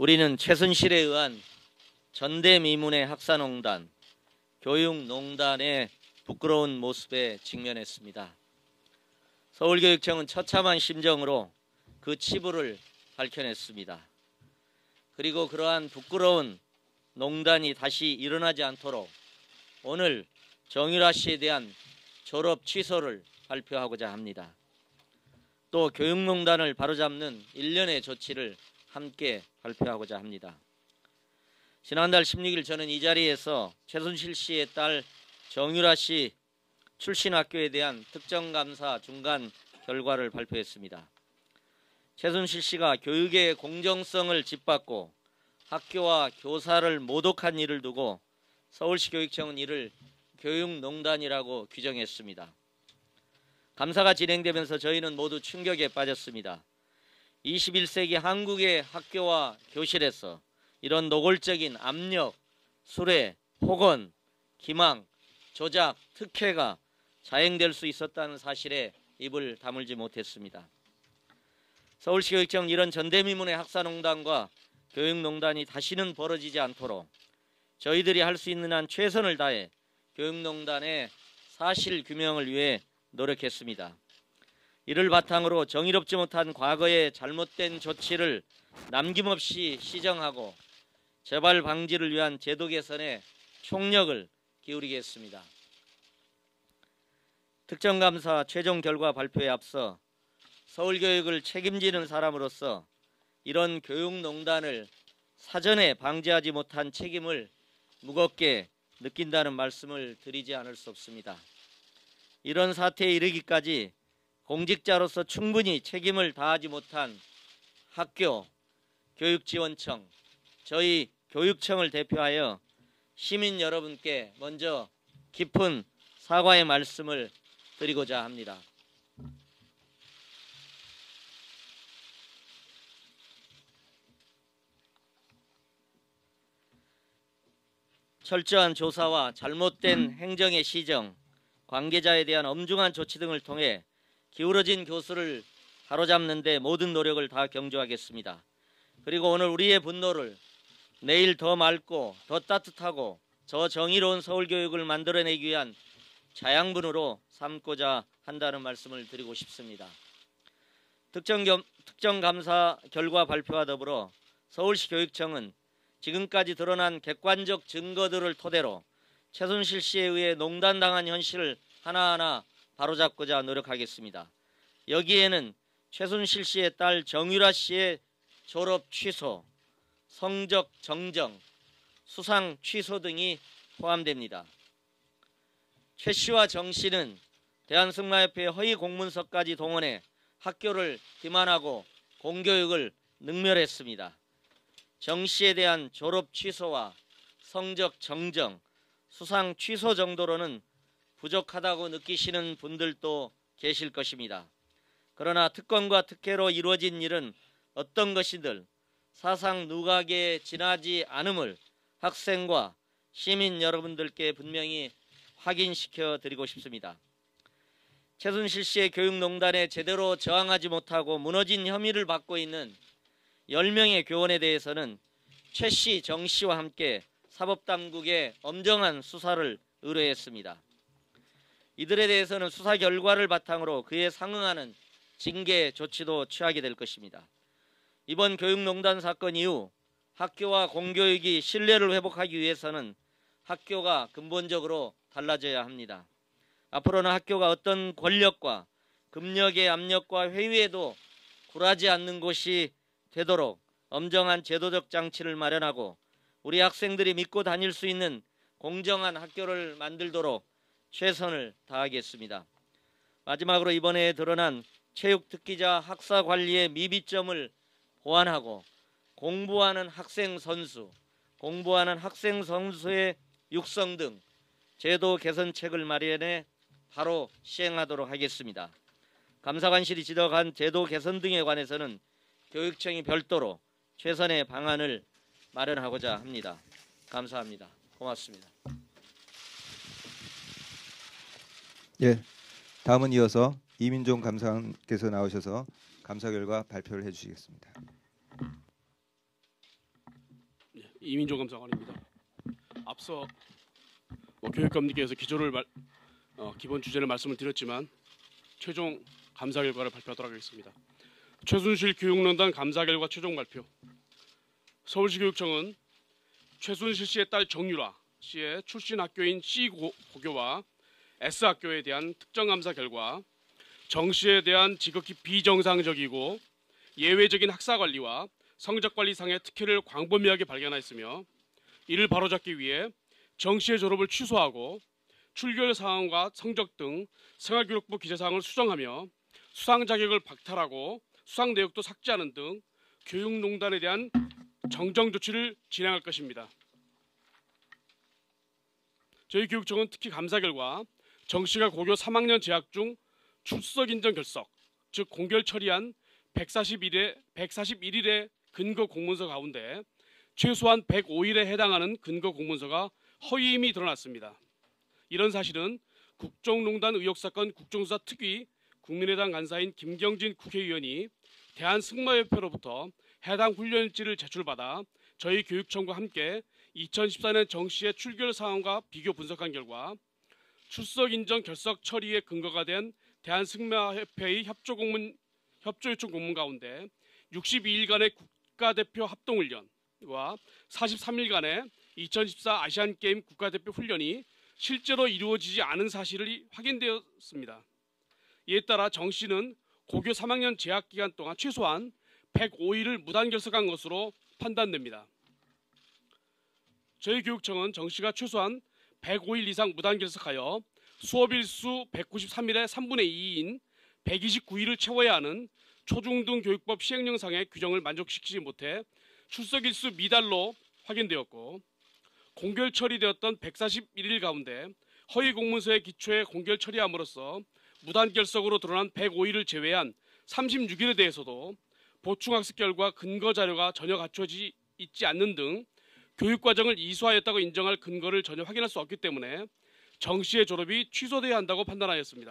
우리는 최순실에 의한 전대미문의 학사농단, 교육농단의 부끄러운 모습에 직면했습니다. 서울교육청은 처참한 심정으로 그 치부를 밝혀냈습니다. 그리고 그러한 부끄러운 농단이 다시 일어나지 않도록 오늘 정유라 씨에 대한 졸업 취소를 발표하고자 합니다. 또 교육농단을 바로잡는 일련의 조치를 함께 발표하고자 합니다. 지난달 16일 저는 이 자리에서 최순실 씨의 딸 정유라 씨 출신 학교에 대한 특정감사 중간 결과를 발표했습니다. 최순실 씨가 교육의 공정성을 짓밟고 학교와 교사를 모독한 일을 두고 서울시 교육청은 이를 교육농단이라고 규정했습니다. 감사가 진행되면서 저희는 모두 충격에 빠졌습니다. 21세기 한국의 학교와 교실에서 이런 노골적인 압력, 수뢰, 폭언, 기망, 조작, 특혜가 자행될 수 있었다는 사실에 입을 다물지 못했습니다. 서울시 교육청은 이런 전대미문의 학사농단과 교육농단이 다시는 벌어지지 않도록 저희들이 할 수 있는 한 최선을 다해 교육농단의 사실규명을 위해 노력했습니다. 이를 바탕으로 정의롭지 못한 과거의 잘못된 조치를 남김없이 시정하고 재발 방지를 위한 제도 개선에 총력을 기울이겠습니다. 특정감사 최종 결과 발표에 앞서 서울교육을 책임지는 사람으로서 이런 교육농단을 사전에 방지하지 못한 책임을 무겁게 느낀다는 말씀을 드리지 않을 수 없습니다. 이런 사태에 이르기까지 공직자로서 충분히 책임을 다하지 못한 학교, 교육지원청, 저희 교육청을 대표하여 시민 여러분께 먼저 깊은 사과의 말씀을 드리고자 합니다. 철저한 조사와 잘못된 행정의 시정, 관계자에 대한 엄중한 조치 등을 통해 기울어진 교수를 바로잡는 데 모든 노력을 다 경주하겠습니다. 그리고 오늘 우리의 분노를 내일 더 맑고 더 따뜻하고 더 정의로운 서울교육을 만들어내기 위한 자양분으로 삼고자 한다는 말씀을 드리고 싶습니다. 특정감사 결과 발표와 더불어 서울시 교육청은 지금까지 드러난 객관적 증거들을 토대로 최순실 씨에 의해 농단당한 현실을 하나하나 바로잡고자 노력하겠습니다. 여기에는 최순실 씨의 딸 정유라 씨의 졸업 취소, 성적 정정, 수상 취소 등이 포함됩니다. 최 씨와 정 씨는 대한승마협회의 허위 공문서까지 동원해 학교를 기만하고 공교육을 능멸했습니다. 정 씨에 대한 졸업 취소와 성적 정정, 수상 취소 정도로는 부족하다고 느끼시는 분들도 계실 것입니다. 그러나 특권과 특혜로 이루어진 일은 어떤 것이든 사상 누각에 지나지 않음을 학생과 시민 여러분들께 분명히 확인시켜 드리고 싶습니다. 최순실 씨의 교육농단에 제대로 저항하지 못하고 무너진 혐의를 받고 있는 10명의 교원에 대해서는 최 씨, 정 씨와 함께 사법당국에 엄정한 수사를 의뢰했습니다. 이들에 대해서는 수사 결과를 바탕으로 그에 상응하는 징계 조치도 취하게 될 것입니다. 이번 교육농단 사건 이후 학교와 공교육이 신뢰를 회복하기 위해서는 학교가 근본적으로 달라져야 합니다. 앞으로는 학교가 어떤 권력과 금력의 압력과 회유에도 굴하지 않는 곳이 되도록 엄정한 제도적 장치를 마련하고 우리 학생들이 믿고 다닐 수 있는 공정한 학교를 만들도록 최선을 다하겠습니다. 마지막으로 이번에 드러난 체육특기자 학사 관리의 미비점을 보완하고 공부하는 학생 선수의 육성 등 제도 개선책을 마련해 바로 시행하도록 하겠습니다. 감사관실이 지적한 제도 개선 등에 관해서는 교육청이 별도로 최선의 방안을 마련하고자 합니다. 감사합니다. 고맙습니다. 예, 다음은 이어서 이민종 감사관께서 나오셔서 감사 결과 발표를 해주시겠습니다. 이민종 감사관입니다. 앞서 교육감님께서 기본 주제를 말씀을 드렸지만 최종 감사 결과를 발표하도록 하겠습니다. 최순실 교육농단 감사 결과 최종 발표. 서울시 교육청은 최순실 씨의 딸 정유라 씨의 출신 학교인 C 고교와 S 학교에 대한 특정 감사 결과 정 씨에 대한 지극히 비정상적이고 예외적인 학사 관리와 성적 관리상의 특혜를 광범위하게 발견하였으며 이를 바로잡기 위해 정 씨의 졸업을 취소하고 출결 사항과 성적 등 생활기록부 기재 사항을 수정하며 수상 자격을 박탈하고 수상 내역도 삭제하는 등 교육농단에 대한 정정 조치를 진행할 것입니다. 저희 교육청은 특히 감사 결과 정 씨가 고교 3학년 재학 중 출석 인정 결석, 즉 공결 처리한 141일의 근거 공문서 가운데 최소한 105일에 해당하는 근거 공문서가 허위임이 드러났습니다. 이런 사실은 국정농단 의혹 사건 국정수사 특위 국민의당 간사인 김경진 국회의원이 대한승마협회로부터 해당 훈련일지를 제출받아 저희 교육청과 함께 2014년 정 씨의 출결 상황과 비교 분석한 결과 출석 인정 결석 처리의 근거가 된 대한승마협회의 협조 요청 공문 가운데 62일간의 국가대표 합동훈련과 43일간의 2014 아시안게임 국가대표 훈련이 실제로 이루어지지 않은 사실이 확인되었습니다. 이에 따라 정 씨는 고교 3학년 재학 기간 동안 최소한 105일을 무단 결석한 것으로 판단됩니다. 저희 교육청은 정 씨가 최소한 105일 이상 무단 결석하여 수업일수 193일의 3분의 2인 129일을 채워야 하는 초중등 교육법 시행령상의 규정을 만족시키지 못해 출석일수 미달로 확인되었고 공결 처리되었던 141일 가운데 허위 공문서의 기초에 공결 처리함으로써 무단 결석으로 드러난 105일을 제외한 36일에 대해서도 보충학습 결과 근거 자료가 전혀 갖춰지 있지 않는 등 교육과정을 이수하였다고 인정할 근거를 전혀 확인할 수 없기 때문에 정 씨의 졸업이 취소돼야 한다고 판단하였습니다.